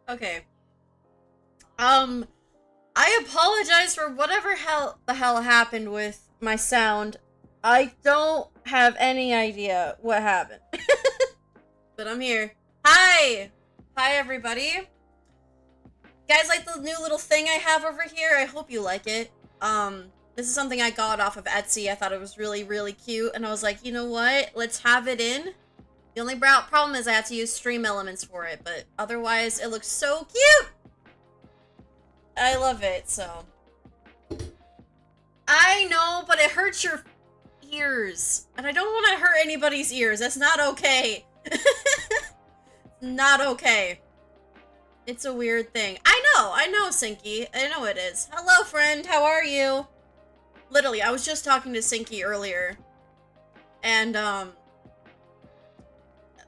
Okay. Um, I apologize for whatever the hell happened with my sound. I don't have any idea what happened. But I'm here. Hi! Hi, everybody. Guys, like the new little thing I have over here? I hope you like it. This is something I got off of Etsy. I thought it was really, really cute, and I was like, you know what? Let's have it in. The only problem is I had to use stream elements for it, but otherwise, it looks so cute! I love it, so. I know, but it hurts your ears. And I don't want to hurt anybody's ears. That's not okay. Not okay. It's a weird thing. I know, Sinky. I know it is. Hello, friend. How are you? Literally, I was just talking to Sinky earlier. And,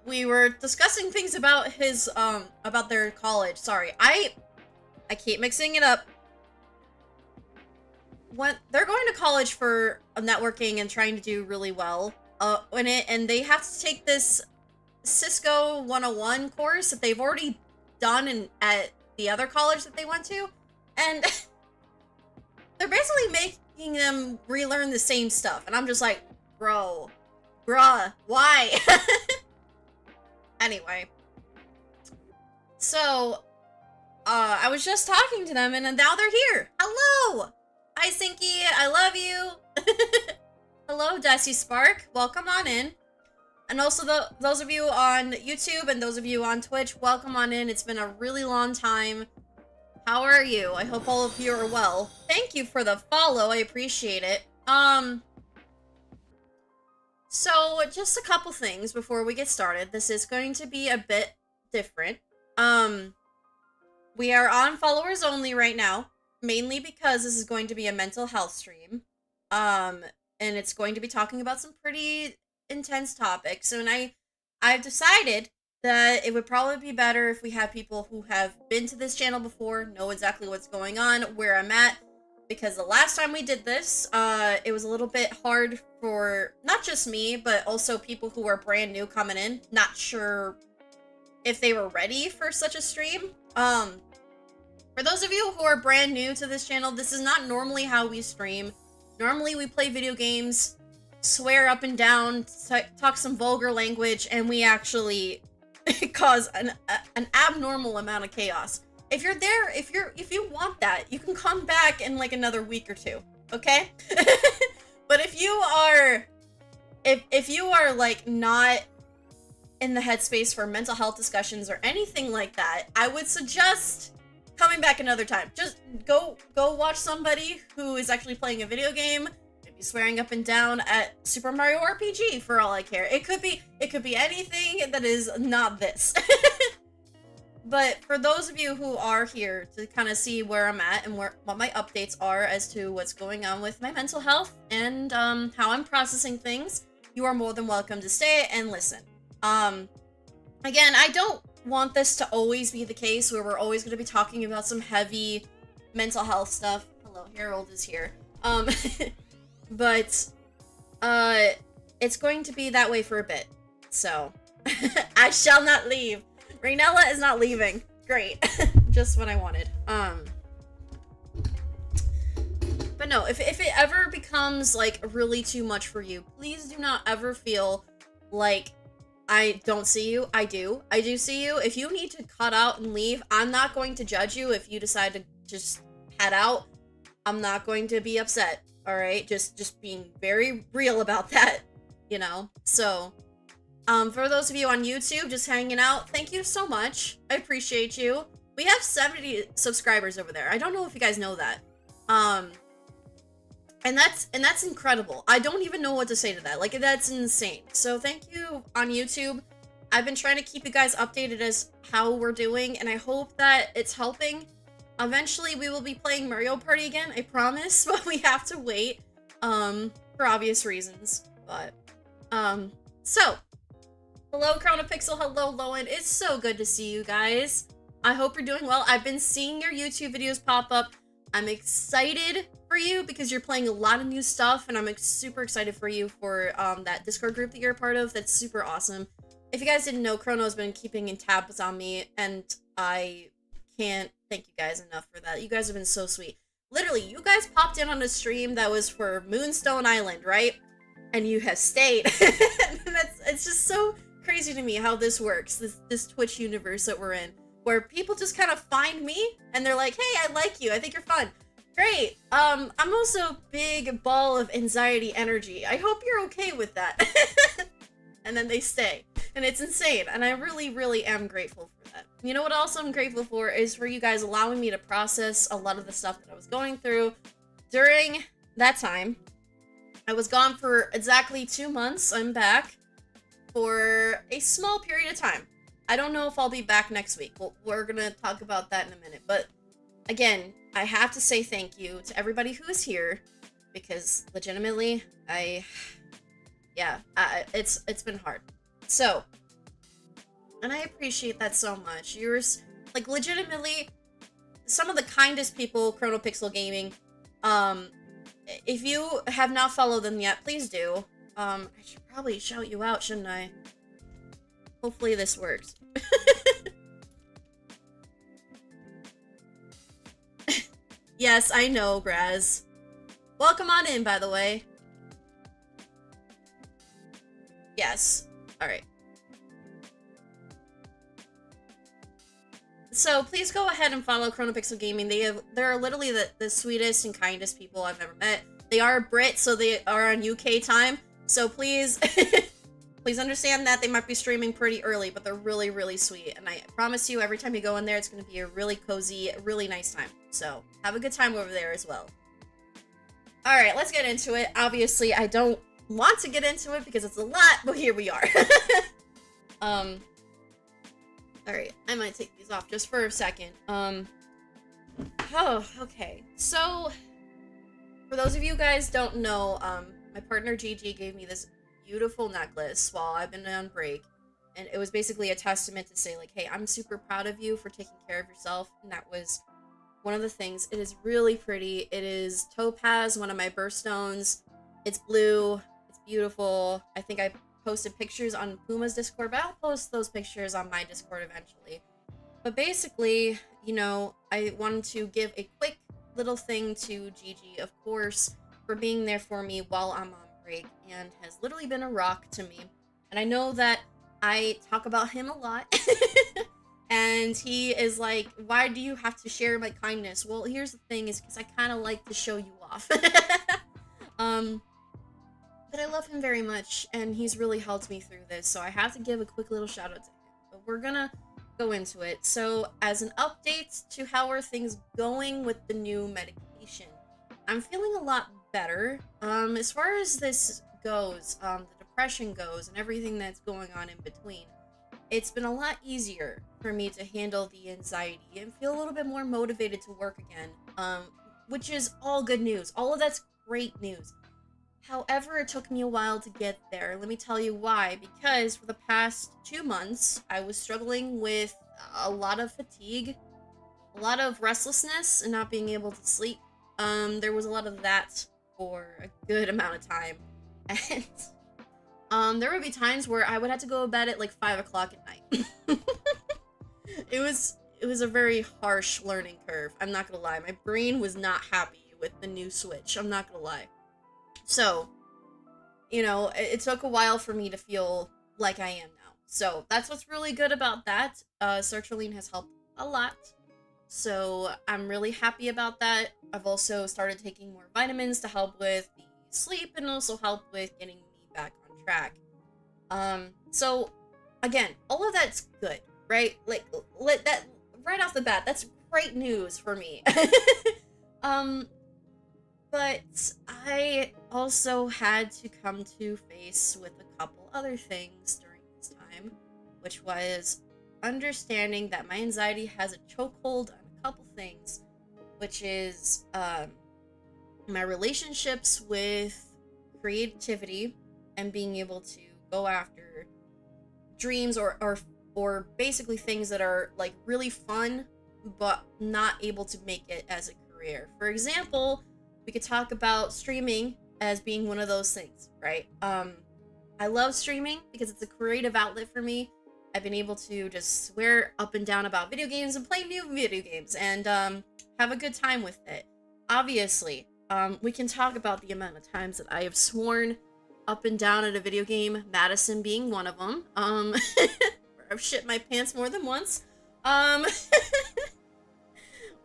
we were discussing things about his, about their college. Sorry, I keep mixing it up. When they're going to college for networking and trying to do really well and they have to take this Cisco 101 course that they've already done at the other college that they went to, and they're basically making them relearn the same stuff, and I'm just like, bruh, why? Anyway, so I was just talking to them, and now they're here. Hello! Hi, Sinky. I love you. Hello, Desi Spark. Welcome on in. And also, those of you on YouTube and those of you on Twitch, welcome on in. It's been a really long time. How are you? I hope all of you are well. Thank you for the follow. I appreciate it. So, just a couple things before we get started. This is going to be a bit different. We are on followers only right now. Mainly because this is going to be a mental health stream. And it's going to be talking about some pretty intense topics. And I've decided that it would probably be better if we have people who have been to this channel before, know exactly what's going on, where I'm at. Because the last time we did this, it was a little bit hard for not just me, but also people who are brand new coming in. Not sure if they were ready for such a stream. For those of you who are brand new to this channel, this is not normally how we stream. Normally we play video games, swear up and down, talk some vulgar language, and we actually cause an abnormal amount of chaos. If you're there, if you want that, you can come back in like another week or two, okay? But if you are like not in the headspace for mental health discussions or anything like that, I would suggest coming back another time. Just go watch somebody who is actually playing a video game, maybe swearing up and down at Super Mario RPG for all I care. It could be anything that is not this. But for those of you who are here to kind of see where I'm at and what my updates are as to what's going on with my mental health and how I'm processing things, you are more than welcome to stay and listen. Again, I don't want this to always be the case where we're always going to be talking about some heavy mental health stuff. Hello, Harold is here. But it's going to be that way for a bit. So I shall not leave. Raynella is not leaving. Great. Just what I wanted. But no, if it ever becomes like really too much for you, please do not ever feel like I don't see you. I do see you. If you need to cut out and leave, I'm not going to judge you if you decide to just head out. I'm not going to be upset, all right? Just being very real about that, you know? So, for those of you on YouTube just hanging out, thank you so much. I appreciate you. We have 70 subscribers over there. I don't know if you guys know that. And that's incredible. I don't even know what to say to that. Like, that's insane. So thank you on YouTube. I've been trying to keep you guys updated as how we're doing, and I hope that it's helping. Eventually, we will be playing Mario Party again, I promise, but we have to wait, for obvious reasons. But, so, hello, Chronopixel, hello, Lowen. It's so good to see you guys. I hope you're doing well. I've been seeing your YouTube videos pop up. I'm excited for you because you're playing a lot of new stuff, and I'm super excited for you for that Discord group that you're a part of. That's super awesome. If you guys didn't know, Chrono's been keeping in tabs on me, and I can't thank you guys enough for that. You guys have been so sweet. Literally, you guys popped in on a stream that was for Moonstone Island, right? And you have stayed. It's just so crazy to me how this works, this Twitch universe that we're in, where people just kind of find me and they're like, hey, I like you, I think you're fun. Great. I'm also a big ball of anxiety energy. I hope you're okay with that. And then they stay. And it's insane. And I really, really am grateful for that. You know what else I'm grateful for is for you guys allowing me to process a lot of the stuff that I was going through during that time. I was gone for exactly 2 months. I'm back for a small period of time. I don't know if I'll be back next week. Well, we're gonna talk about that in a minute. But again, I have to say thank you to everybody who is here, because legitimately, it's been hard. So, and I appreciate that so much. You're like legitimately some of the kindest people, Chronopixel Gaming. If you have not followed them yet, please do. I should probably shout you out, shouldn't I? Hopefully this works. Yes, I know, Graz. Welcome on in, by the way. Yes. Alright. So please go ahead and follow Chronopixel Gaming. They're literally the sweetest and kindest people I've ever met. They are Brit, so they are on UK time. So please, please understand that they might be streaming pretty early, but they're really, really sweet. And I promise you, every time you go in there, it's going to be a really cozy, really nice time. So have a good time over there as well. All right, let's get into it. Obviously, I don't want to get into it because it's a lot, but here we are. All right, I might take these off just for a second. Oh, okay. So, for those of you guys don't know, my partner Gigi gave me this beautiful necklace while I've been on break. And it was basically a testament to say, like, hey, I'm super proud of you for taking care of yourself. And that was one of the things. It is really pretty. It is topaz, one of my birthstones. It's blue. It's beautiful. I think I posted pictures on Puma's Discord, but I'll post those pictures on my Discord eventually. But basically, you know, I wanted to give a quick little thing to Gigi, of course, for being there for me while I'm on break, and has literally been a rock to me. And I know that I talk about him a lot, and he is like, why do you have to share my kindness? Well, here's the thing, is because I kind of like to show you off. But I love him very much, and he's really helped me through this, so I have to give a quick little shout out to him. But we're gonna go into it. So, as an update to how are things going with the new medication, I'm feeling a lot better. As far as this goes, the depression goes, and everything that's going on in between, it's been a lot easier for me to handle the anxiety and feel a little bit more motivated to work again, which is all good news. All of that's great news. However, it took me a while to get there. Let me tell you why. Because for the past 2 months, I was struggling with a lot of fatigue, a lot of restlessness, and not being able to sleep. There was a lot of that for a good amount of time. And there would be times where I would have to go to bed at like 5 o'clock at night. It was a very harsh learning curve. I'm not gonna lie. My brain was not happy with the new Switch. I'm not gonna lie. So, you know, it took a while for me to feel like I am now. So, that's what's really good about that. Sertraline has helped a lot. So, I'm really happy about that. I've also started taking more vitamins to help with the sleep and also help with getting me back on track. So, again, all of that's good, right? Like, that right off the bat, that's great news for me. But I also had to come to face with a couple other things during this time, which was understanding that my anxiety has a chokehold on a couple things, which is my relationships with creativity and being able to go after dreams or basically things that are like really fun but not able to make it as a career. For example, we could talk about streaming as being one of those things, right? I love streaming because it's a creative outlet for me, I've been able to just swear up and down about video games and play new video games and have a good time with it. Obviously, we can talk about the amount of times that I have sworn up and down at a video game, Madison being one of them. Where I've shit my pants more than once.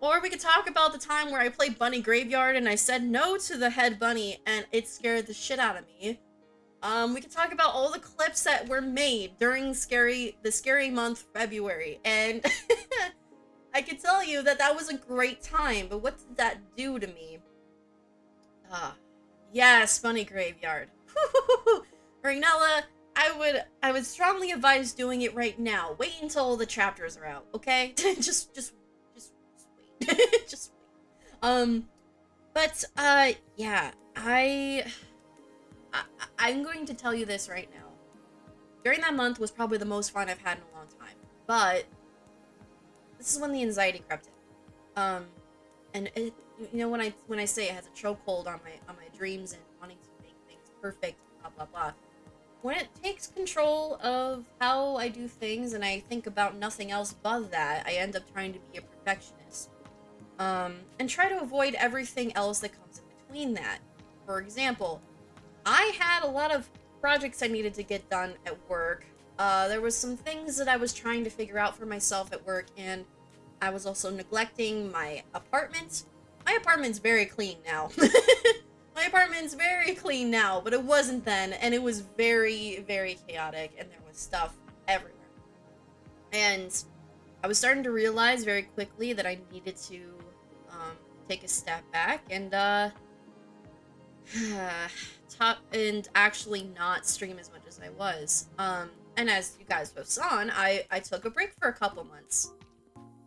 Or we could talk about the time where I played Bunny Graveyard and I said no to the head bunny and it scared the shit out of me. We could talk about all the clips that were made during the scary month, February, and I can tell you that that was a great time, but what did that do to me? Yes, Bunny Graveyard. Rinella, I would strongly advise doing it right now. Wait until the chapters are out, okay? just wait. Just wait. Yeah, I'm going to tell you this right now. During that month was probably the most fun I've had in a long time, but this is when the anxiety crept in. And it, you know, when I say it has a chokehold on my dreams and wanting to make things perfect, blah blah blah. When it takes control of how I do things and I think about nothing else but that, I end up trying to be a perfectionist. And try to avoid everything else that comes in between that. For example, I had a lot of projects I needed to get done at work. There was some things that I was trying to figure out for myself at work, and I was also neglecting my apartment. My apartment's very clean now. My apartment's very clean now, but it wasn't then, and it was very, very chaotic, and there was stuff everywhere. And I was starting to realize very quickly that I needed to take a step back and actually not stream as much as I was. And as you guys both saw, I took a break for a couple months.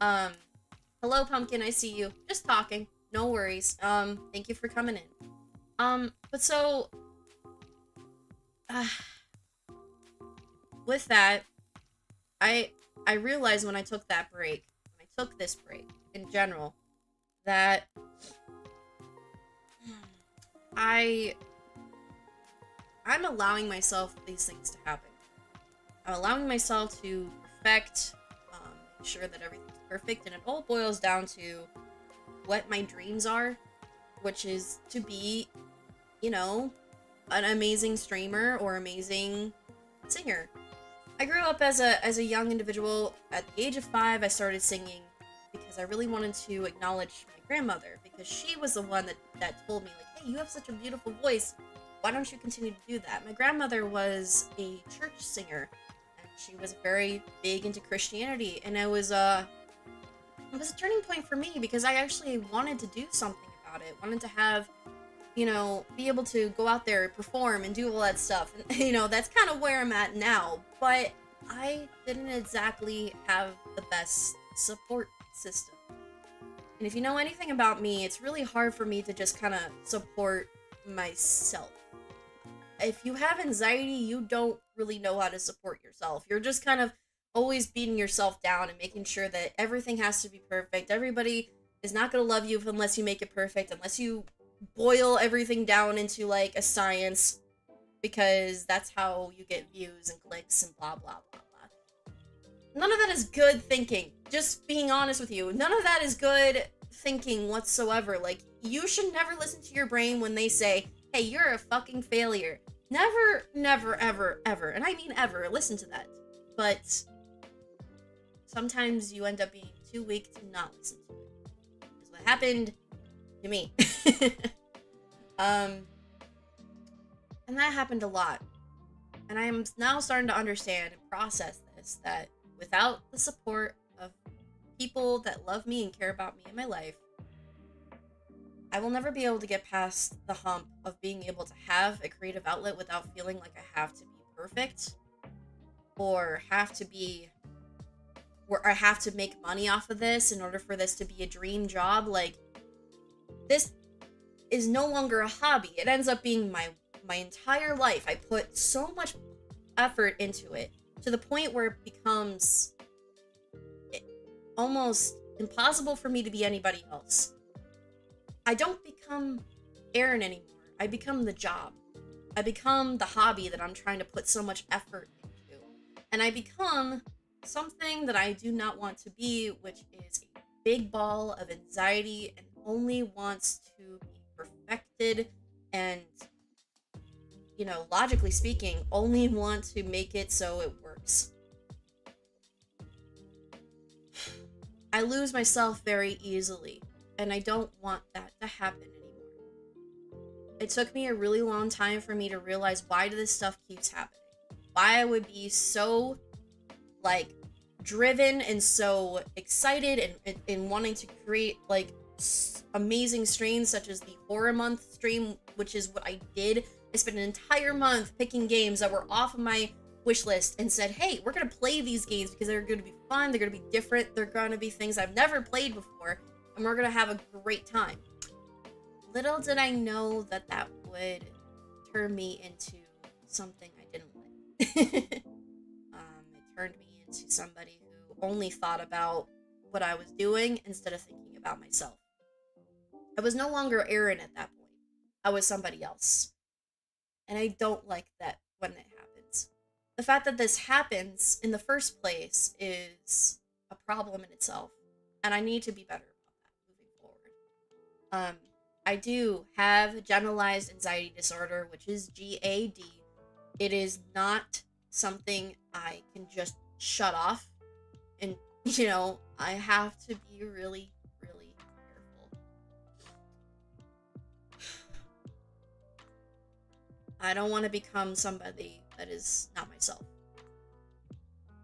Hello, Pumpkin, I see you. Just talking. No worries. Thank you for coming in. But so, with that, I realized when I took that break, when I took this break in general, that I'm allowing myself these things to happen. I'm allowing myself to perfect, make sure that everything's perfect, and it all boils down to what my dreams are, which is to be, you know, an amazing streamer or amazing singer. I grew up as a young individual. At the age of 5, I started singing because I really wanted to acknowledge my grandmother, because she was the one that told me, like, hey, you have such a beautiful voice. Why don't you continue to do that? My grandmother was a church singer, and she was very big into Christianity, and it was a turning point for me because I actually wanted to do something about it. Wanted to have, you know, be able to go out there, perform, and do all that stuff. And, you know, that's kind of where I'm at now. But I didn't exactly have the best support system. And if you know anything about me, it's really hard for me to just kind of support myself. If you have anxiety, you don't really know how to support yourself. You're just kind of always beating yourself down and making sure that everything has to be perfect. Everybody is not going to love you unless you make it perfect, unless you boil everything down into like a science, because that's how you get views and clicks and blah blah blah blah. None of that is good thinking. Just being honest with you, none of that is good thinking whatsoever. Like, you should never listen to your brain when they say, hey, you're a fucking failure. Never, never, ever, ever, and I mean ever, listen to that. But sometimes you end up being too weak to not listen to it. That's what happened to me. And that happened a lot. And I am now starting to understand and process this, that without the support of people that love me and care about me in my life, I will never be able to get past the hump of being able to have a creative outlet without feeling like I have to be perfect, or I have to make money off of this in order for this to be a dream job. Like, this is no longer a hobby. It ends up being my entire life. I put so much effort into it to the point where it becomes almost impossible for me to be anybody else. I don't become Aeryn anymore. I become the job. I become the hobby that I'm trying to put so much effort into. and I become something that I do not want to be, which is a big ball of anxiety and only wants to be perfected and, logically speaking, only want to make it so it works. I lose myself very easily, and I don't want that to happen anymore. It took me a really long time for me to realize why this stuff keeps happening. Why I would be so, like, driven and so excited and wanting to create, like, amazing streams such as the Horror Month stream, which is what I did. I spent an entire month picking games that were off of my wish list and said, hey, we're gonna play these games because they're gonna be fun, they're gonna be different, they're gonna be things I've never played before, and we're gonna have a great time. Little did I know that that would turn me into something I didn't like. It turned me into somebody who only thought about what I was doing instead of thinking about myself. I was no longer aeryn at that point. I was somebody else. And I don't like that when it happens. The fact that this happens in the first place is a problem in itself. And I need to be better about that moving forward. I do have generalized anxiety disorder, which is GAD. It is not something I can just shut off. And, I have to be really, really careful. I don't want to become somebody that is not myself.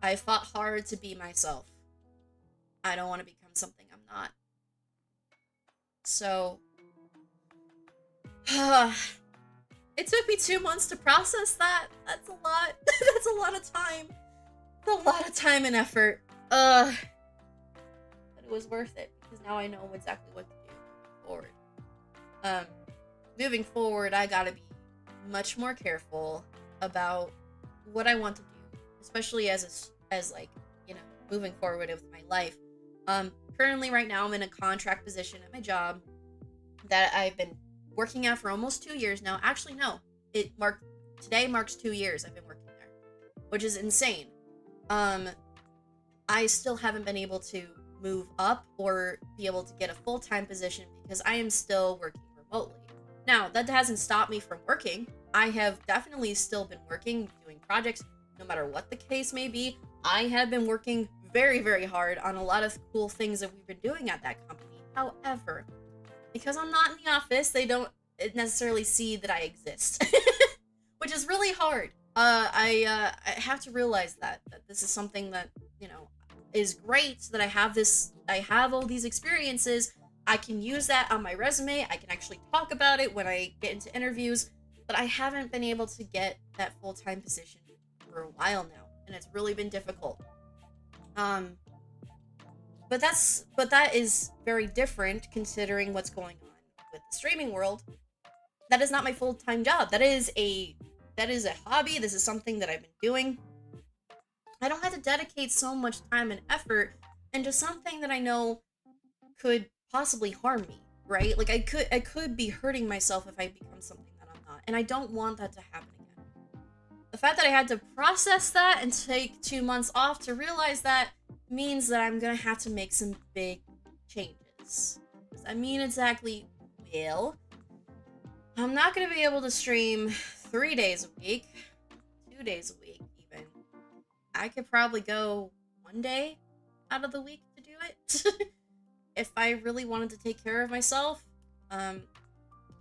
I fought hard to be myself. I don't want to become something I'm not. So, it took me 2 months to process that. That's a lot. That's a lot of time. It's a lot of time and effort. But it was worth it because now I know exactly what to do forward. Moving forward, I gotta be much more careful about what I want to do, especially as moving forward with my life. Currently right now I'm in a contract position at my job that I've been working at for almost 2 years now. Actually, no. Today marks 2 years I've been working there, which is insane. I still haven't been able to move up or be able to get a full-time position because I am still working remotely. Now, that hasn't stopped me from working. I have definitely still been working, doing projects, no matter what the case may be. I have been working very, very hard on a lot of cool things that we've been doing at that company. However, because I'm not in the office, they don't necessarily see that I exist, which is really hard. I have to realize that this is something that, is great, that I have all these experiences. I can use that on my resume. I can actually talk about it when I get into interviews, but I haven't been able to get that full-time position for a while now, and it's really been difficult. But that is very different considering what's going on with the streaming world. That is not my full-time job. That is a hobby. This is something that I've been doing. I don't have to dedicate so much time and effort into something that I know could possibly harm me, right? Like I could be hurting myself if I become something that I'm not, and I don't want that to happen again. The fact that I had to process that and take 2 months off to realize that means that I'm gonna have to make some big changes. Does that mean exactly, well, I'm not gonna be able to stream 3 days a week, 2 days a week even. I could probably go 1 day out of the week to do it. If I really wanted to take care of myself,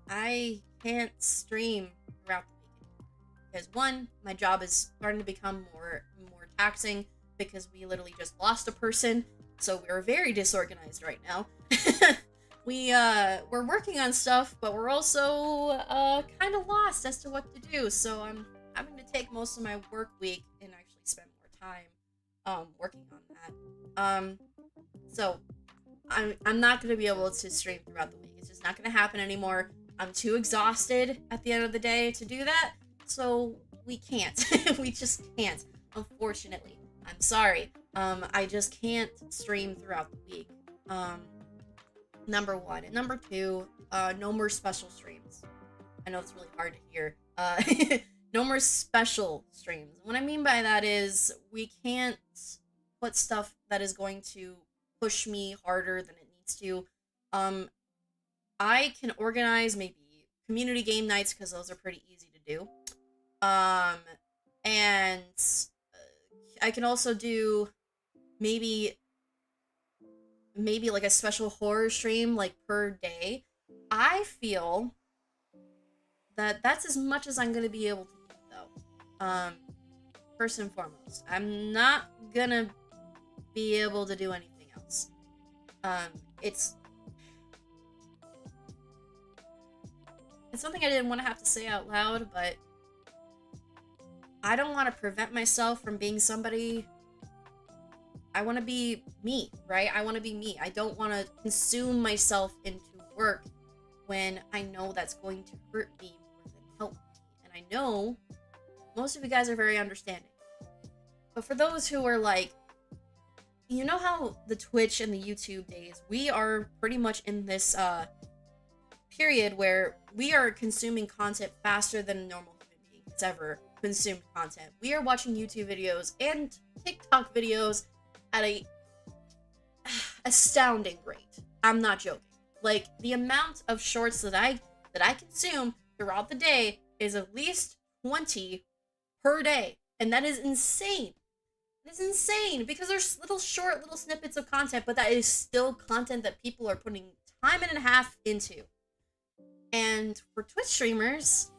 I can't stream throughout the week because one, my job is starting to become more taxing because we literally just lost a person, so we're very disorganized right now. We're working on stuff, but we're also kind of lost as to what to do. So I'm having to take most of my work week and actually spend more time working on that. So I'm not going to be able to stream throughout the week. It's just not going to happen anymore. I'm too exhausted at the end of the day to do that. So we can't. We just can't, unfortunately. I'm sorry. I just can't stream throughout the week. Number one. And number two, no more special streams. I know it's really hard to hear. No more special streams. What I mean by that is we can't put stuff that is going to push me harder than it needs to. Um, I can organize maybe community game nights because those are pretty easy to do. Um, and I can also do maybe like a special horror stream like per day. I feel that that's as much as I'm gonna be able to do though. First and foremost, I'm not gonna be able to do anything else. Um, it's it's something I didn't want to have to say out loud, but I don't want to prevent myself from being somebody. I want to be me, right? I want to be me. I don't want to consume myself into work when I know that's going to hurt me more than help me. And I know most of you guys are very understanding. But for those who are like, you know how the Twitch and the YouTube days, we are pretty much in this period where we are consuming content faster than a normal human being has ever consumed content. We are watching YouTube videos and TikTok videos at a astounding rate. I'm not joking. Like the amount of shorts that I consume throughout the day is at least 20 per day. And that is insane. It's insane because there's little short little snippets of content, but that is still content that people are putting time and a half into. And for Twitch streamers,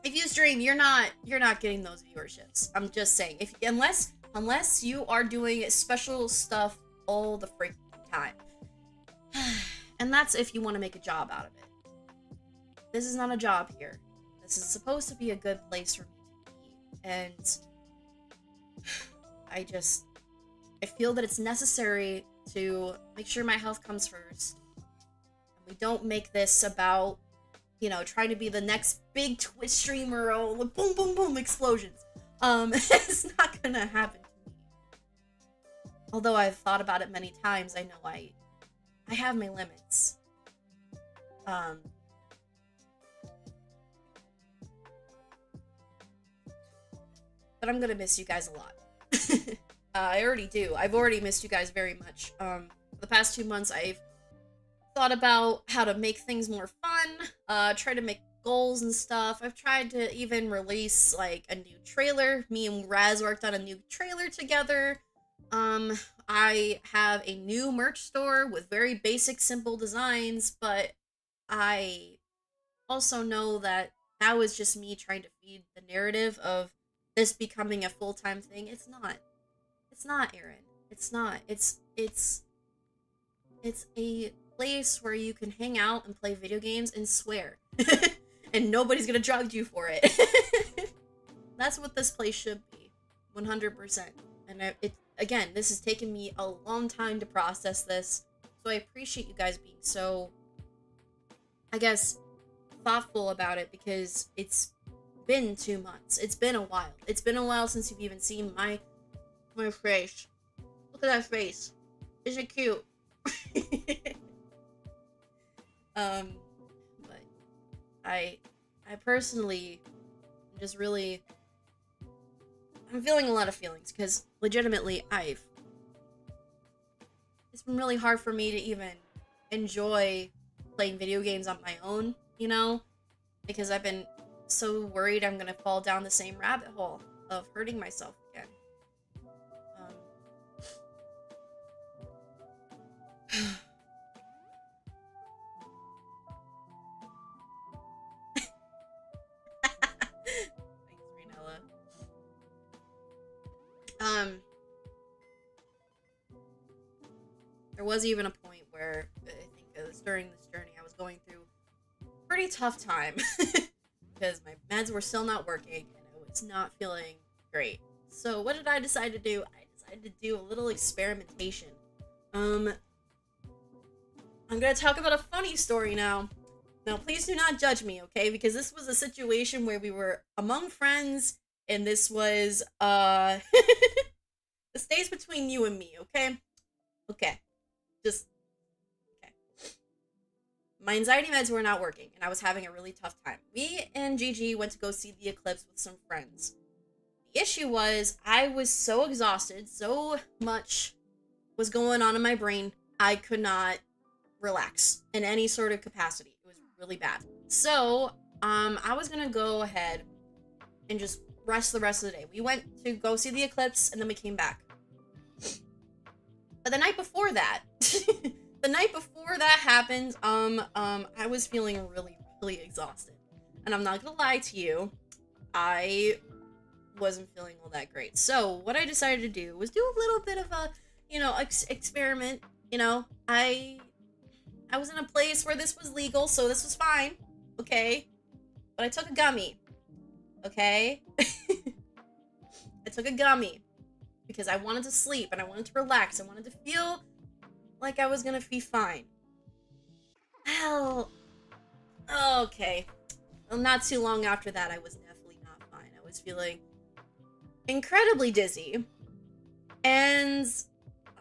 if you stream, you're not getting those viewerships. I'm just saying, if unless you are doing special stuff all the freaking time, and that's if you want to make a job out of it. This is not a job here. This is supposed to be a good place for me to be, and I feel that it's necessary to make sure my health comes first. And we don't make this about, trying to be the next big Twitch streamer, like boom, boom, boom, explosions. It's not gonna happen to me. Although I've thought about it many times, I know I have my limits. But I'm gonna miss you guys a lot. I already do. I've already missed you guys very much. The past 2 months, I've thought about how to make things more fun, try to make goals and stuff. I've tried to even release, like, a new trailer. Me and Raz worked on a new trailer together. I have a new merch store with very basic, simple designs, but I also know that that was just me trying to feed the narrative of this becoming a full-time thing. It's not. It's not, Aeryn. It's not. It's a place where you can hang out and play video games and swear. And nobody's gonna judge you for it. That's what this place should be. 100%. And again, this has taken me a long time to process this. So I appreciate you guys being so, I guess, thoughtful about it, because it's been 2 months. It's been a while. It's been a while since you've even seen my face. Look at that face. Isn't it cute? But I personally just really, I'm feeling a lot of feelings, because legitimately it's been really hard for me to even enjoy playing video games on my own, because I've been so worried I'm gonna fall down the same rabbit hole of hurting myself again. Thanks, Renella. There was even a point where I think it was during this journey I was going through a pretty tough time because my meds were still not working and I was not feeling great. So what did I decide to do? I decided to do a little experimentation. I'm gonna talk about a funny story now. Now, please do not judge me, okay? Because this was a situation where we were among friends, and this was, it stays between you and me, okay? Okay. Just, okay. my anxiety meds were not working, and I was having a really tough time. Me and Gigi went to go see the eclipse with some friends. The issue was I was so exhausted, so much was going on in my brain, I could not relax in any sort of capacity. It was really bad. So, I was gonna go ahead and just rest the rest of the day. We went to go see the eclipse, and then we came back. But the night before that, the night before that happened, I was feeling really, really exhausted. And I'm not gonna lie to you, I wasn't feeling all that great. So what I decided to do was do a little bit of a, experiment. I was in a place where this was legal, so this was fine, okay? But I took a gummy, okay? I took a gummy because I wanted to sleep and I wanted to relax. I wanted to feel like I was gonna be fine. Well, okay. Well, not too long after that, I was definitely not fine. I was feeling incredibly dizzy. And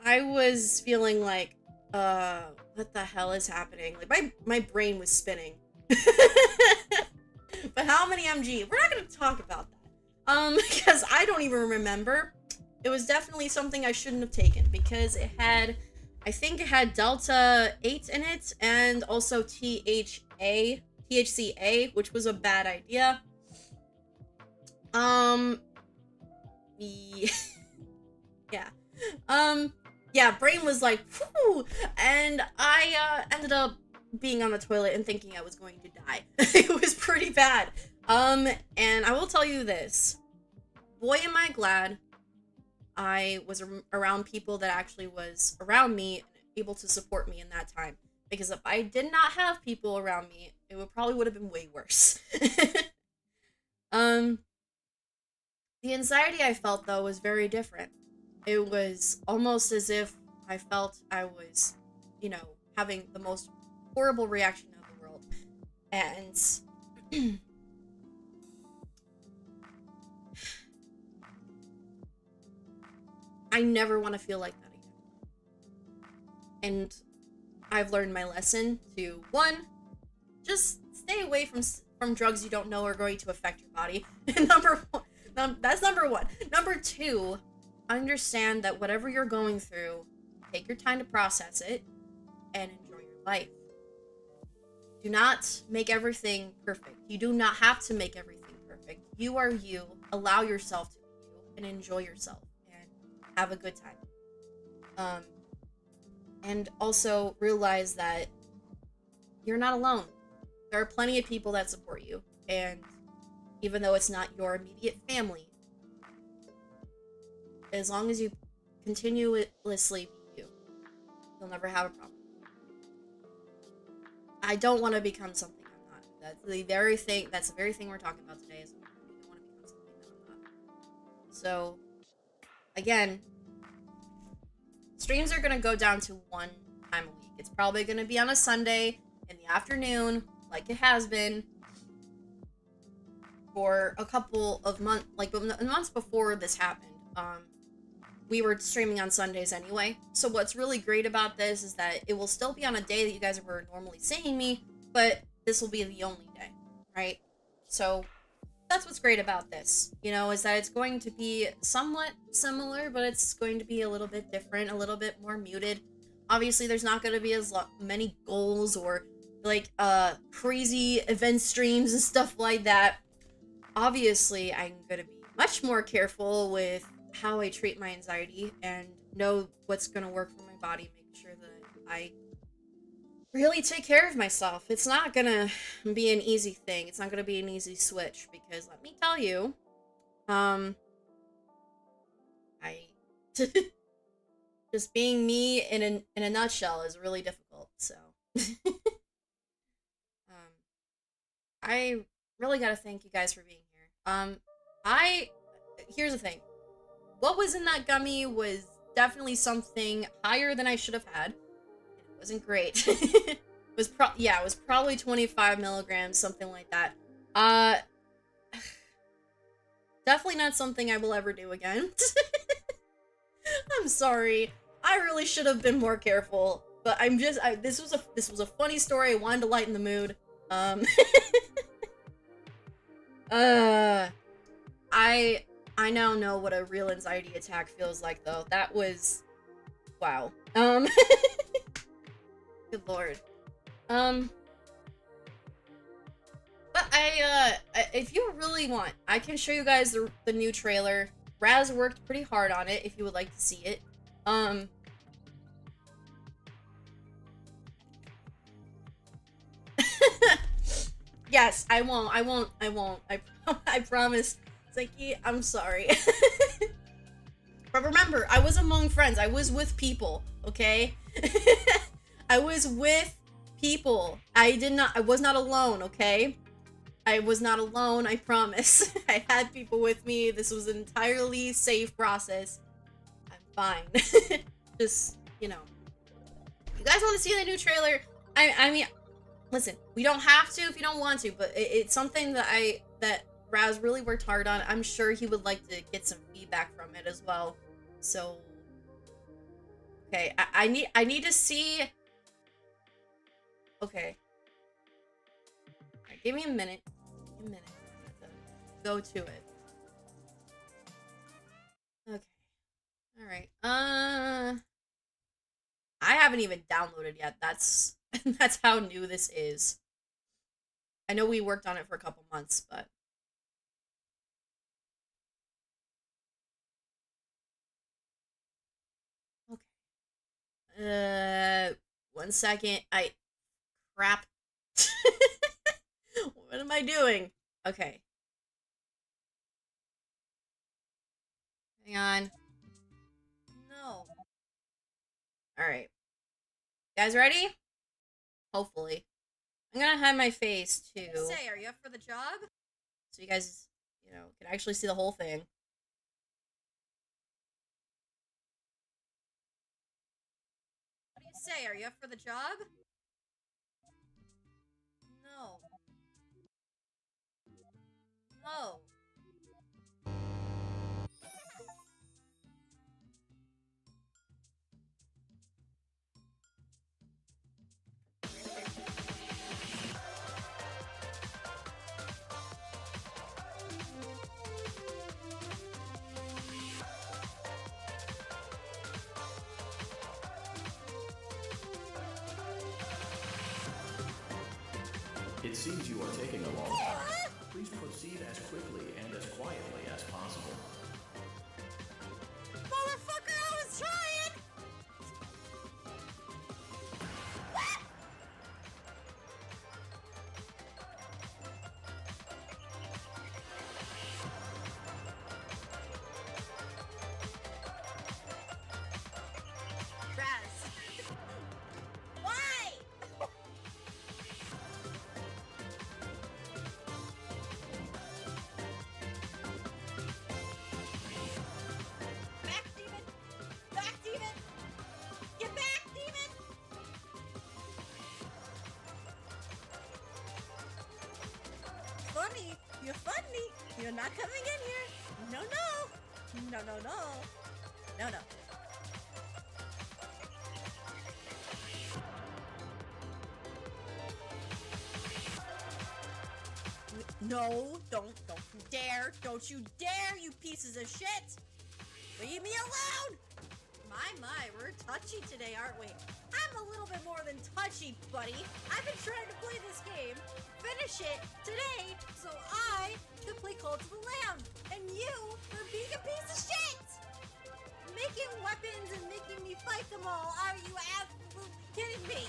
I was feeling like, what the hell is happening? Like, my brain was spinning. But how many mg? We're not gonna talk about that. Because I don't even remember. It was definitely something I shouldn't have taken because I think it had Delta 8 in it and also THCA, which was a bad idea. Yeah. Yeah, brain was like, whew, and I ended up being on the toilet and thinking I was going to die. It was pretty bad. And I will tell you this. Boy, am I glad I was around people that actually was around me and able to support me in that time. Because if I did not have people around me, it probably would have been way worse. The anxiety I felt, though, was very different. It was almost as if I felt I was, having the most horrible reaction of the world. And I never want to feel like that again. And I've learned my lesson to, one, just stay away from drugs you don't know are going to affect your body. That's number one. Number two, understand that whatever you're going through, take your time to process it and enjoy your life. Do not make everything perfect. You do not have to make everything perfect. You are you. Allow yourself to be you and enjoy yourself and have a good time. And also realize that you're not alone. There are plenty of people that support you, and even though it's not your immediate family, as long as you continuously be you, you'll never have a problem. I don't want to become something I'm not. That's the very thing we're talking about today, is I don't want to become something that I'm not. So, again, streams are going to go down to one time a week. It's probably going to be on a Sunday in the afternoon, like it has been for a couple of months, like months before this happened. We were streaming on Sundays anyway. So what's really great about this is that it will still be on a day that you guys were normally seeing me, but this will be the only day, right? So that's what's great about this, is that it's going to be somewhat similar, but it's going to be a little bit different, a little bit more muted. Obviously, there's not going to be as many goals or like crazy event streams and stuff like that. Obviously, I'm going to be much more careful with how I treat my anxiety and know what's going to work for my body, make sure that I really take care of myself. It's not going to be an easy thing. It's not going to be an easy switch, because let me tell you, just being me in a nutshell is really difficult. So I really got to thank you guys for being here. Here's the thing. What was in that gummy was definitely something higher than I should have had. It wasn't great. it was probably 25 milligrams, something like that. Definitely not something I will ever do again. I'm sorry. I really should have been more careful, but this was a funny story. I wanted to lighten the mood. uh, I now know what a real anxiety attack feels like, though. That was, wow. Good lord. But if you really want, I can show you guys the new trailer. Raz worked pretty hard on it, if you would like to see it. Yes, I won't. I promise. Psyche, I'm sorry. But remember, I was among friends. I was with people, okay? I was with people. I was not alone, okay? I was not alone, I promise. I had people with me. This was an entirely safe process. I'm fine. Just, you know. You guys want to see the new trailer? I mean, listen, we don't have to if you don't want to, but it's something that Raz really worked hard on. I'm sure he would like to get some feedback from it as well. So, okay, I need to see. Okay, right, give me a minute. Give me a minute. Go to it. Okay. All right. I haven't even downloaded yet. That's how new this is. I know we worked on it for a couple months, but okay. One second. Crap. What am I doing? Okay. Hang on. No. All right. Guys ready? Hopefully. I'm gonna hide my face too. Say, are you up for the job? So you guys, can actually see the whole thing. What do you say? Are you up for the job? No. No. It seems you are taking a long time. Please proceed as quickly and as quietly as possible. Motherfucker, I was trying! Raz. Why? Back, demon! Back, demon! Get back, demon! Funny! You're funny! You're not coming in here! No, no! No, no, no! No, no. No, don't you dare! Don't you dare, you pieces of shit! Leave me alone! My, we're touchy today, aren't we? I'm a little bit more than touchy, buddy. I've been trying to play this game, finish it today, so I could play Cult of the Lamb, and you are being a piece of shit! Making weapons and making me fight them all, are you absolutely kidding me?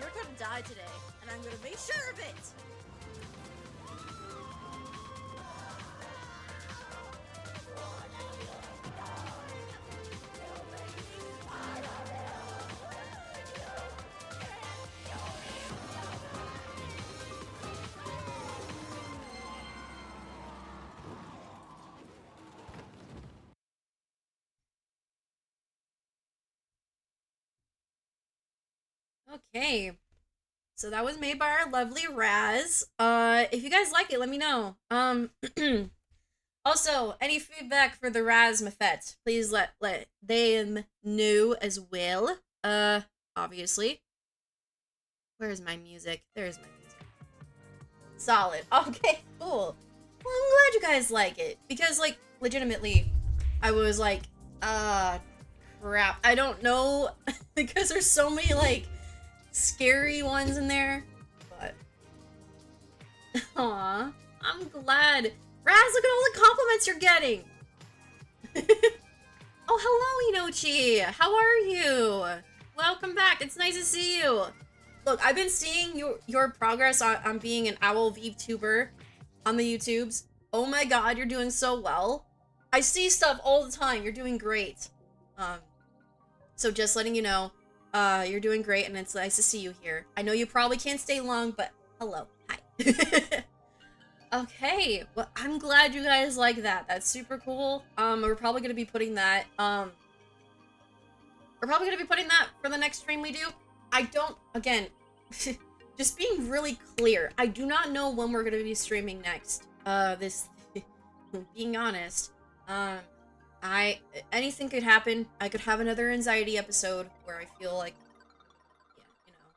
You're gonna die today, and I'm gonna make sure of it! Okay, so that was made by our lovely Raz. If you guys like it, let me know. Also, any feedback for the Raz Mafet, please let them know as well. obviously. Where's my music? There's my music. Solid. Okay, cool. Well, I'm glad you guys like it. Because, like, legitimately, I was like, crap. I don't know. Because there's so many, like, scary ones in there. But, aw, I'm glad. Raz, look at all the compliments you're getting. Oh, hello, Inochi. How are you? Welcome back. It's nice to see you. Look, I've been seeing your progress on being an Owl VTuber on the YouTubes. Oh my god, you're doing so well. I see stuff all the time. You're doing great. So just letting you know, you're doing great, and it's nice to see you here. I know you probably can't stay long, but hello. Hi. Okay, well, I'm glad you guys like that. That's super cool. We're probably gonna be putting that, for the next stream we do. I don't, again, just being really clear, I do not know when we're gonna be streaming next. Being honest, anything could happen. I could have another anxiety episode where I feel like, yeah, you know.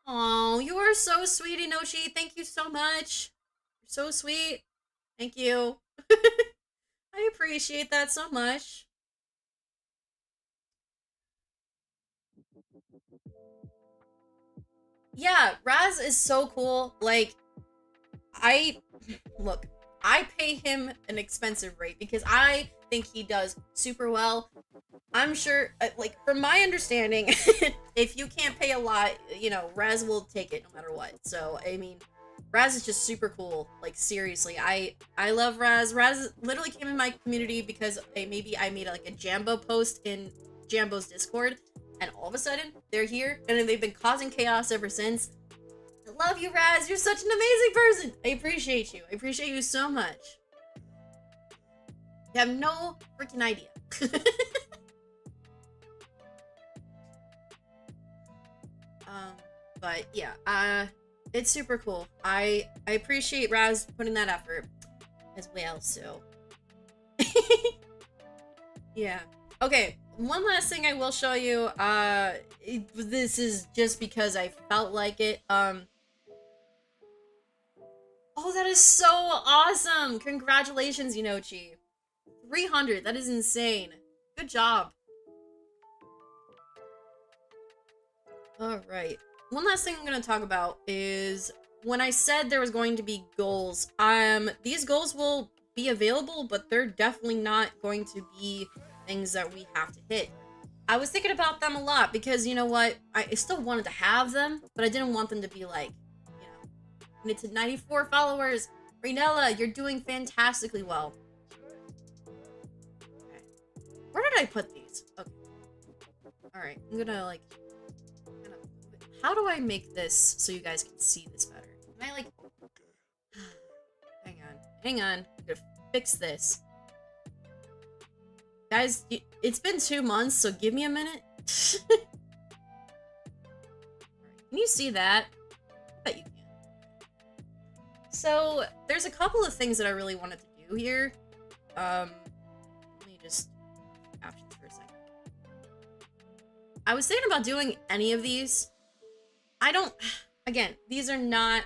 Oh, you are so sweet, Inoshi. Thank you so much. You're so sweet. Thank you. I appreciate that so much. Yeah, Raz is so cool. Like, look, I pay him an expensive rate because I think he does super well. I'm sure, like, from my understanding, if you can't pay a lot, you know, Raz will take it no matter what. So, I mean, Raz is just super cool. Like, seriously, I love Raz. Raz literally came in my community because maybe I made like a Jambo post in Jambo's Discord, and all of a sudden, they're here, and they've been causing chaos ever since. I love you, Raz. You're such an amazing person. I appreciate you. I appreciate you so much. You have no freaking idea. But yeah, it's super cool. I appreciate Raz putting that effort as well, so. Yeah. Okay, one last thing I will show you, this is just because I felt like it, oh, that is so awesome! Congratulations, Inochi. 300, that is insane. Good job. Alright. One last thing I'm gonna talk about is when I said there was going to be goals, these goals will be available, but they're definitely not going to be things that we have to hit. I was thinking about them a lot because, you know what, I still wanted to have them, but I didn't want them to be like, you know, and it's 94 followers. Raynella, you're doing fantastically well. Okay. Where did I put these? Okay. Alright, I'm gonna like, how do I make this so you guys can see this better? Can I like, hang on, I'm gonna fix this. Guys, it's been 2 months, so give me a minute. Can you see that? I bet you can. So, there's a couple of things that I really wanted to do here. Let me just options for a second. I was thinking about doing any of these. Again, these are not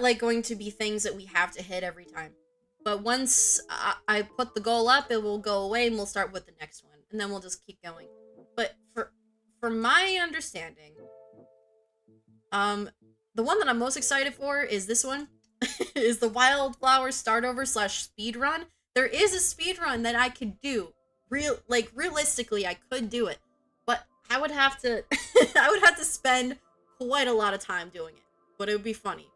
like going to be things that we have to hit every time. But once I put the goal up, it will go away and we'll start with the next one. And then we'll just keep going. But for my understanding, the one that I'm most excited for is this one. Is the Wildflower Startover / speedrun. There is a speedrun that I could do. Realistically, I could do it. But I would have to I would have to spend quite a lot of time doing it. But it would be funny.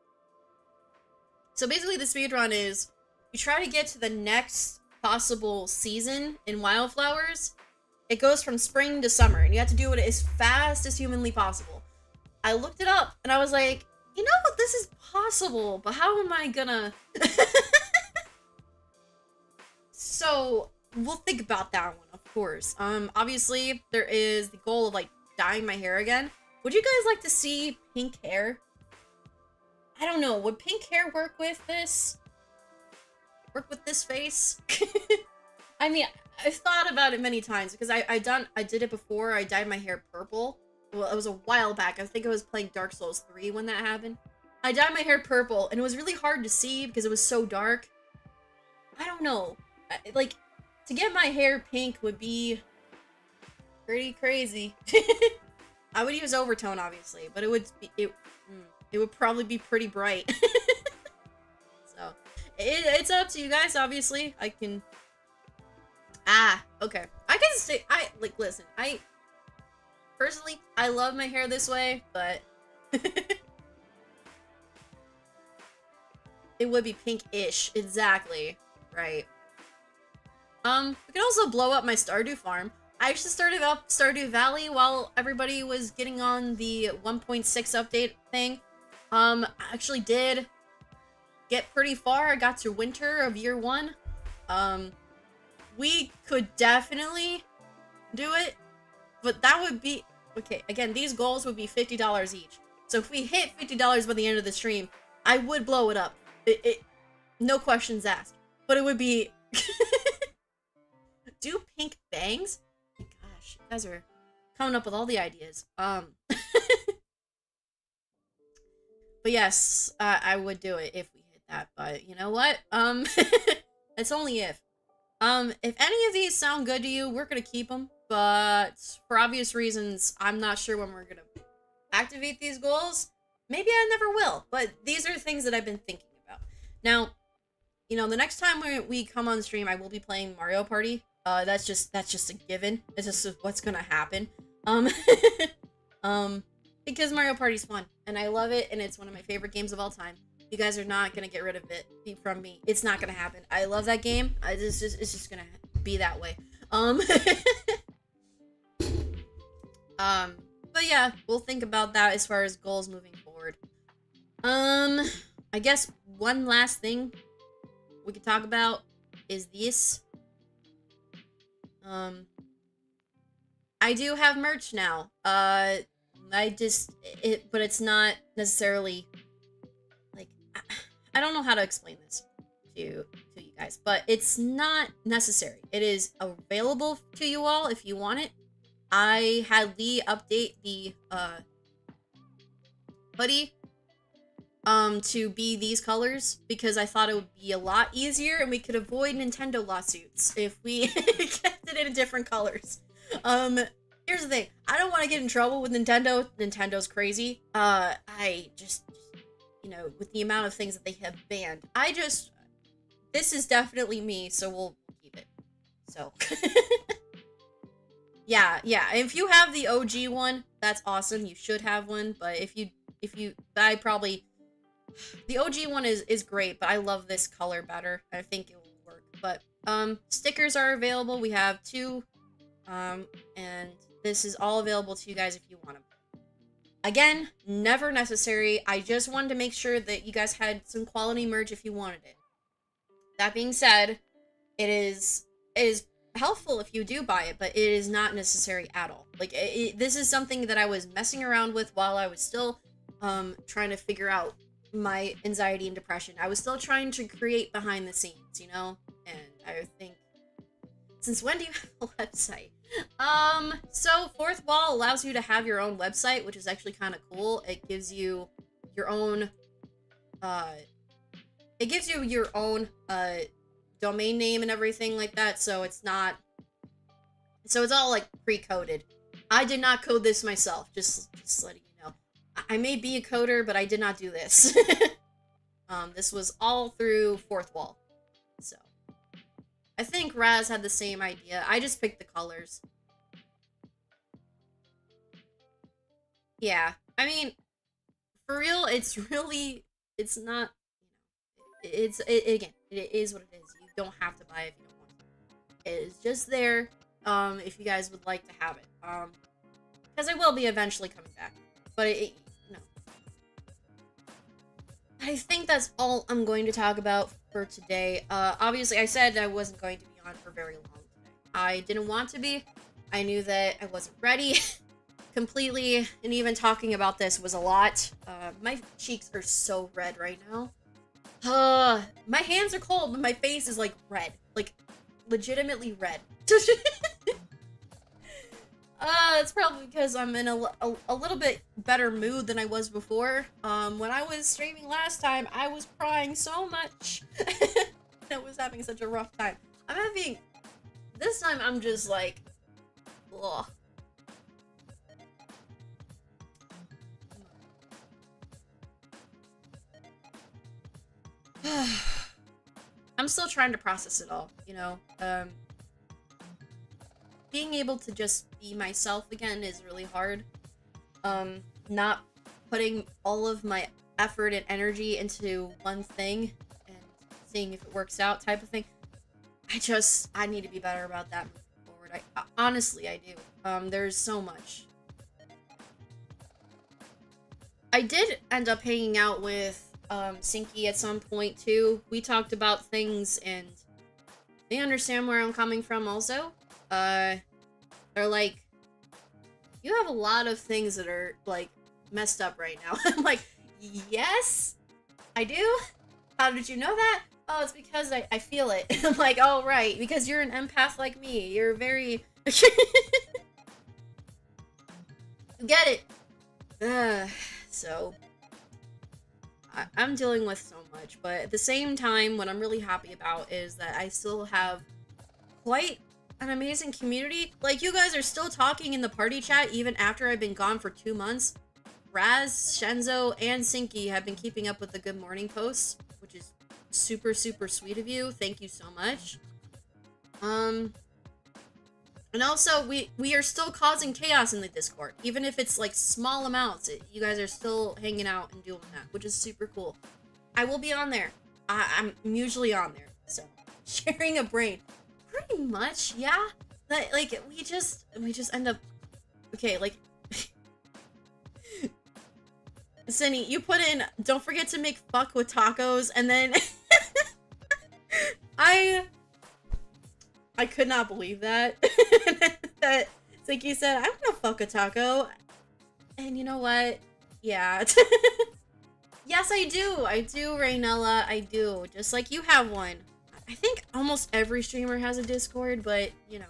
So basically the speedrun is you try to get to the next possible season in Wildflowers. It goes from spring to summer, and you have to do it as fast as humanly possible. I looked it up, and I was like, you know what, this is possible, but how am I gonna... So, we'll think about that one, of course. Obviously, there is the goal of, like, dyeing my hair again. Would you guys like to see pink hair? I don't know, would pink hair work with this? Work with this face? I mean, I've thought about it many times because I did it before. I dyed my hair purple. Well, it was a while back. I think I was playing Dark Souls 3 when that happened. I dyed my hair purple, and it was really hard to see because it was so dark. I don't know. Like, to get my hair pink would be pretty crazy. I would use overtone, obviously, but it would probably be pretty bright. So, it's up to you guys, obviously. I can... Okay. I can say... listen, personally, I love my hair this way, but... it would be pink-ish. Exactly. Right. We could also blow up my Stardew farm. I actually started up Stardew Valley while everybody was getting on the 1.6 update thing. I actually did get pretty far. I got to winter of year 1. We could definitely do it, but that would be... Okay, again, these goals would be $50 each. So if we hit $50 by the end of the stream, I would blow it up. No questions asked. But it would be... Do pink bangs? Oh my gosh, you guys are coming up with all the ideas. But yes, I would do it if we hit that. But you know what? It's only if. If any of these sound good to you, we're gonna keep them. But for obvious reasons, I'm not sure when we're gonna activate these goals. Maybe I never will. But these are things that I've been thinking about. Now, you know, the next time we come on stream, I will be playing Mario Party. That's just a given. It's just what's gonna happen. Because Mario Party's fun, and I love it, and it's one of my favorite games of all time. You guys are not gonna get rid of it from me. It's not gonna happen. I love that game. It's just gonna be that way. But yeah, we'll think about that as far as goals moving forward. I guess one last thing we could talk about is this. I do have merch now. But it's not necessarily, like, I don't know how to explain this to you guys, but it's not necessary. It is available to you all if you want it. I had Lee update the, hoodie, to be these colors because I thought it would be a lot easier and we could avoid Nintendo lawsuits if we kept it in different colors. Here's the thing. I don't want to get in trouble with Nintendo. Nintendo's crazy. I just, you know, with the amount of things that they have banned, this is definitely me, so we'll keep it. So, yeah, if you have the OG one, that's awesome. You should have one, but the OG one is great, but I love this color better. I think it will work. But, stickers are available. We have 2, and this is all available to you guys if you want them. Again, never necessary. I just wanted to make sure that you guys had some quality merch if you wanted it. That being said, it is helpful if you do buy it, but it is not necessary at all. Like, this is something that I was messing around with while I was still trying to figure out my anxiety and depression. I was still trying to create behind the scenes, you know? And I think, since when do you have a website? So Fourth Wall allows you to have your own website, which is actually kind of cool. It gives you your own, domain name and everything like that, so it's all, like, pre-coded. I did not code this myself, just letting you know. I may be a coder, but I did not do this. This was all through Fourth Wall, so. I think Raz had the same idea. I just picked the colors. Yeah, I mean, for real, it's not, again, it is what it is. You don't have to buy it if you don't want to. It is just there, if you guys would like to have it. Because I will be eventually coming back. But no. I think that's all I'm going to talk about for today. Obviously, I said I wasn't going to be on for very long today. I didn't want to be. I knew that I wasn't ready completely, and even talking about this was a lot. My cheeks are so red right now. My hands are cold, but my face is, like, red. Like, legitimately red. It's probably because I'm in a little bit better mood than I was before. When I was streaming last time, I was crying so much. I was having such a rough time. This time I'm just like, ugh. I'm still trying to process it all, you know? Being able to just be myself again is really hard. Not putting all of my effort and energy into one thing and seeing if it works out type of thing. I need to be better about that moving forward. Honestly, I do. There's so much. I did end up hanging out with Sinky at some point too. We talked about things and they understand where I'm coming from also. They're like, you have a lot of things that are like messed up right now. I'm like, yes, I do. How did you know that? Oh, it's because I feel it. I'm like, oh, right, because you're an empath like me. You're very... You get it. So... I'm dealing with so much, but at the same time, what I'm really happy about is that I still have quite an amazing community. Like, you guys are still talking in the party chat even after I've been gone for 2 months. Raz, Shenzo, and Sinky have been keeping up with the good morning posts, which is super, super sweet of you. Thank you so much. And also, we are still causing chaos in the Discord. Even if it's, like, small amounts, you guys are still hanging out and doing that, which is super cool. I will be on there. I'm usually on there, so. Sharing a brain. Pretty much, yeah. Like, we just end up... Okay, like... Cindy, you put in, don't forget to make fuck with tacos, and then... I could not believe that. That Zinky said, I'm gonna fuck a taco. And you know what? Yeah. Yes, I do. I do, Raynella. I do. Just like you have one. I think almost every streamer has a Discord, but, you know.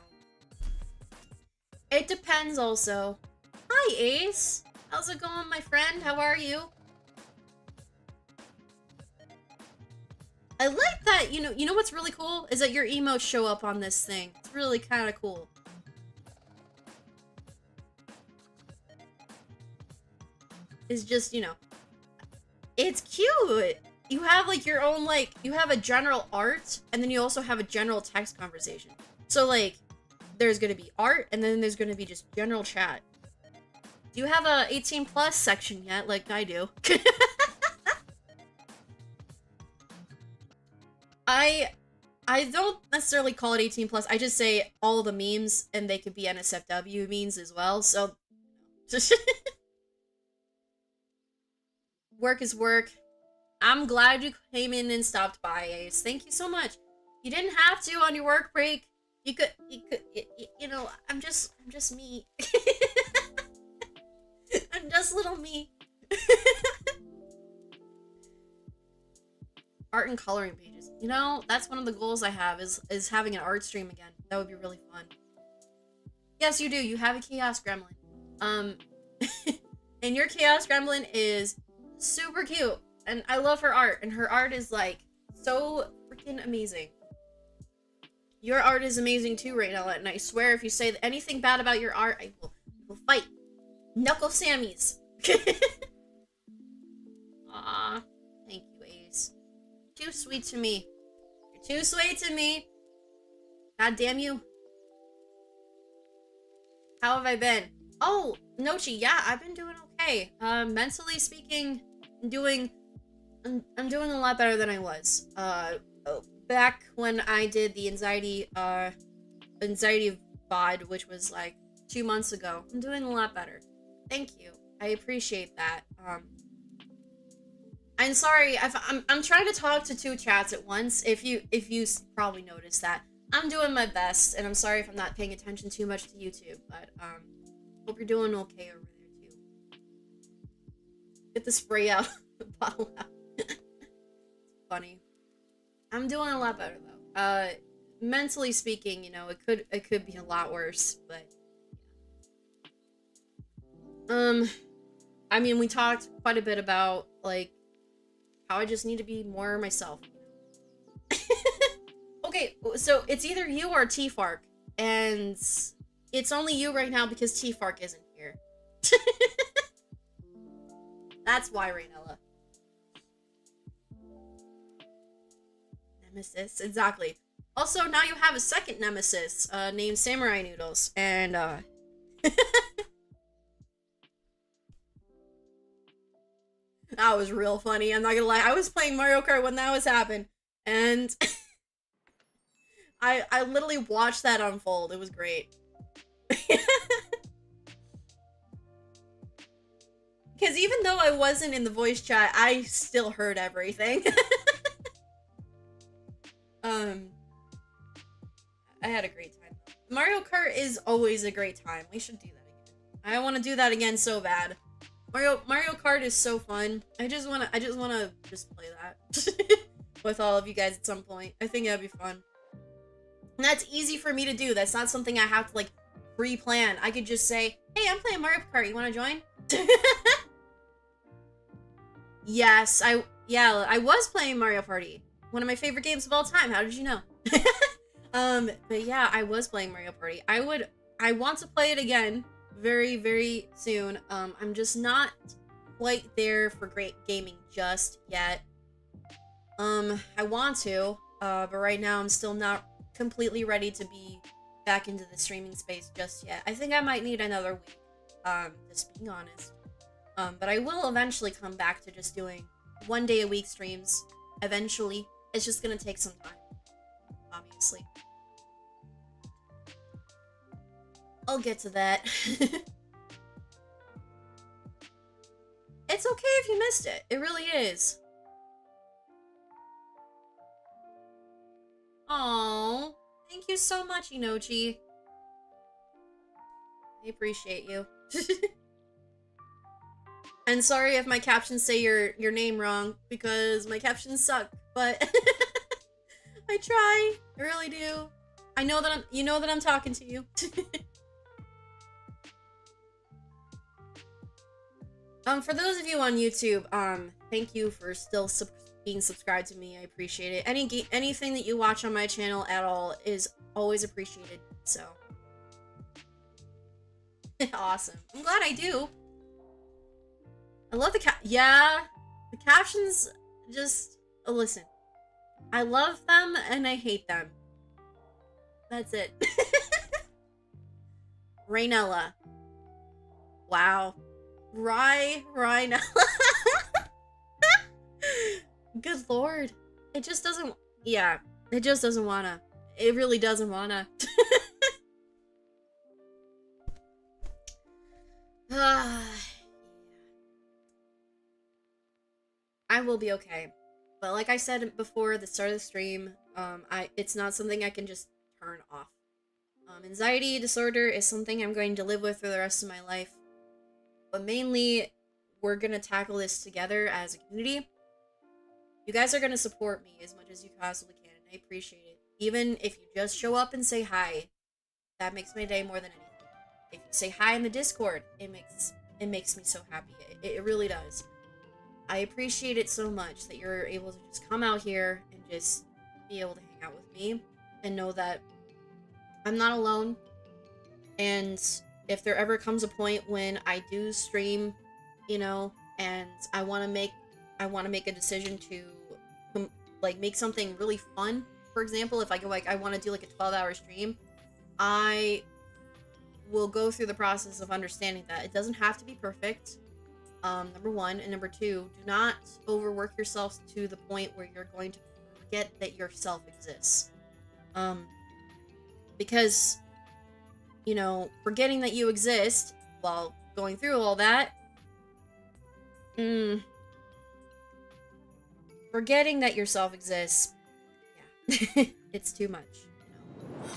It depends also. Hi, Ace. How's it going, my friend? How are you? I like that, you know what's really cool? Is that your emotes show up on this thing. It's really kind of cool. It's just, you know, it's cute. You have, like, your own, like, you have a general art, and then you also have a general text conversation. So, like, there's gonna be art, and then there's gonna be just general chat. Do you have a 18 plus section yet, like I do? I don't necessarily call it 18 plus. I just say all the memes, and they could be NSFW memes as well. So work is work. I'm glad you came in and stopped by, Ace. Thank you so much. You didn't have to on your work break. You could, you know, I'm just me. I'm just little me. Art and coloring pages. You know, that's one of the goals I have is having an art stream again. That would be really fun. Yes, you do. You have a Chaos Gremlin. And your Chaos Gremlin is super cute. And I love her art. And her art is, like, so freaking amazing. Your art is amazing too, Raynella. And I swear if you say anything bad about your art, I will fight. Knuckle Sammys. Aw. Thank you, Ace. Too sweet to me. You're too sweet to me. God damn you. How have I been? Oh, Nochi, yeah, I've been doing okay. Mentally speaking, I'm doing a lot better than I was. Back when I did the anxiety VOD, which was like 2 months ago. I'm doing a lot better. Thank you. I appreciate that. I'm sorry. I'm trying to talk to 2 chats at once. If you probably noticed that. I'm doing my best, and I'm sorry if I'm not paying attention too much to YouTube, but hope you're doing okay over there too. Get the spray out, the bottle out. It's funny. I'm doing a lot better though. mentally speaking, you know, it could be a lot worse, but I mean, we talked quite a bit about like how I just need to be more myself. Okay, so it's either you or T-Fark, and it's only you right now because T-Fark isn't here. That's why, Raynella. Nemesis, exactly. Also, now you have a second nemesis, named Samurai Noodles, and, that was real funny, I'm not gonna lie. I was playing Mario Kart when that was happening, and I literally watched that unfold. It was great. Because even though I wasn't in the voice chat, I still heard everything. I had a great time. Mario Kart is always a great time. We should do that again. I want to do that again so bad. Mario Kart is so fun. I just wanna play that with all of you guys at some point. I think that'd be fun. And that's easy for me to do. That's not something I have to like pre-plan. I could just say, "Hey, I'm playing Mario Kart. You want to join?" Yes, I was playing Mario Party. One of my favorite games of all time. How did you know? But yeah, I was playing Mario Party. I want to play it again very, very soon. I'm just not quite there for great gaming just yet. I want to, but right now I'm still not completely ready to be back into the streaming space just yet. I think I might need another week, just being honest. But I will eventually come back to just doing 1 day a week streams. Eventually. It's just gonna take some time, obviously. I'll get to that. It's okay if you missed it. It really is. Aww. Thank you so much, Inochi. I appreciate you. And sorry if my captions say your name wrong, because my captions suck, but I try. I really do. I know that you know that I'm talking to you. For those of you on YouTube, thank you for still being subscribed to me. I appreciate it. Anything that you watch on my channel at all is always appreciated. So awesome. I'm glad I do. I love the captions just listen. I love them and I hate them. That's it. Raynella. Wow. Raynella. Good lord. It just doesn't, yeah. It just doesn't wanna. It really doesn't wanna. I will be okay. But like I said before at the start of the stream, it's not something I can just turn off. Anxiety disorder is something I'm going to live with for the rest of my life. But mainly, we're gonna tackle this together as a community. You guys are gonna support me as much as you possibly can, and I appreciate it. Even if you just show up and say hi, that makes my day more than anything. If you say hi in the Discord, it makes me so happy. It really does. I appreciate it so much that you're able to just come out here and just be able to hang out with me and know that I'm not alone. And if there ever comes a point when I do stream, you know, and I want to make a decision to like make something really fun, for example, if I go like I want to do like a 12-hour stream, I will go through the process of understanding that it doesn't have to be perfect. Number one, and number two, do not overwork yourself to the point where you're going to forget that yourself exists. Because, you know, forgetting that you exist while going through all that, forgetting that yourself exists, yeah, it's too much, you know.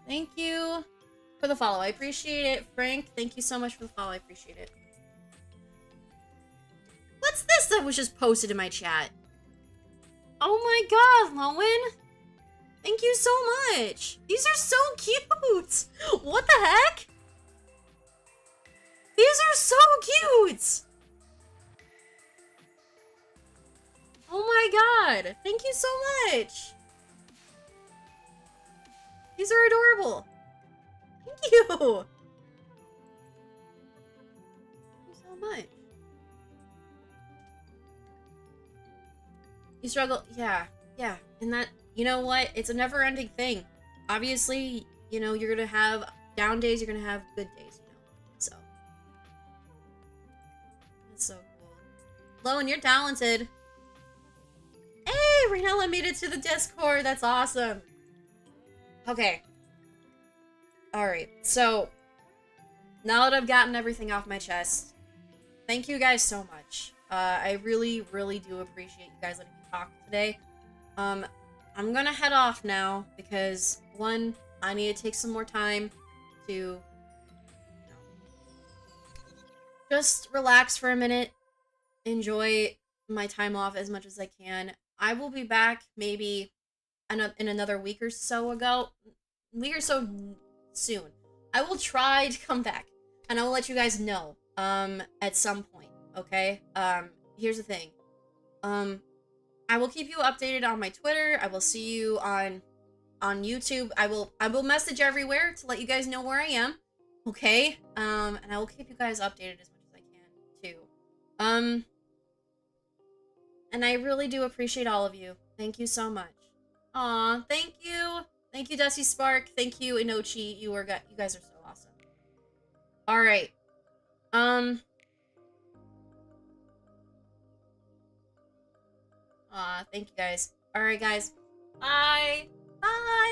Thank you for the follow. I appreciate it. Frank, thank you so much for the follow. I appreciate it. What's this that was just posted in my chat? Oh my god, Lowen! Thank you so much! These are so cute! What the heck? These are so cute! Oh my god! Thank you so much! These are adorable! Thank you! Thank you so much. You struggle, yeah, and that, you know what? It's a never-ending thing. Obviously, you know, you're gonna have down days, you're gonna have good days, you know, so. That's so cool. Lowen, you're talented. Hey, Renella made it to the Discord, that's awesome. Okay. Alright, so, now that I've gotten everything off my chest, thank you guys so much. I really, really do appreciate you guys letting me talk today. I'm gonna head off now because, one, I need to take some more time to, you know, just relax for a minute, enjoy my time off as much as I can. I will be back maybe in another week or so soon. I will try to come back, and I will let you guys know, at some point, okay? Here's the thing. I will keep you updated on my Twitter. I will see you on YouTube. I will message everywhere to let you guys know where I am. Okay? And I will keep you guys updated as much as I can too. And I really do appreciate all of you. Thank you so much. Aw, thank you. Thank you, Dusty Spark. Thank you, Inochi. You guys are so awesome. Alright. Aw, thank you guys. Alright, guys. Bye. Bye.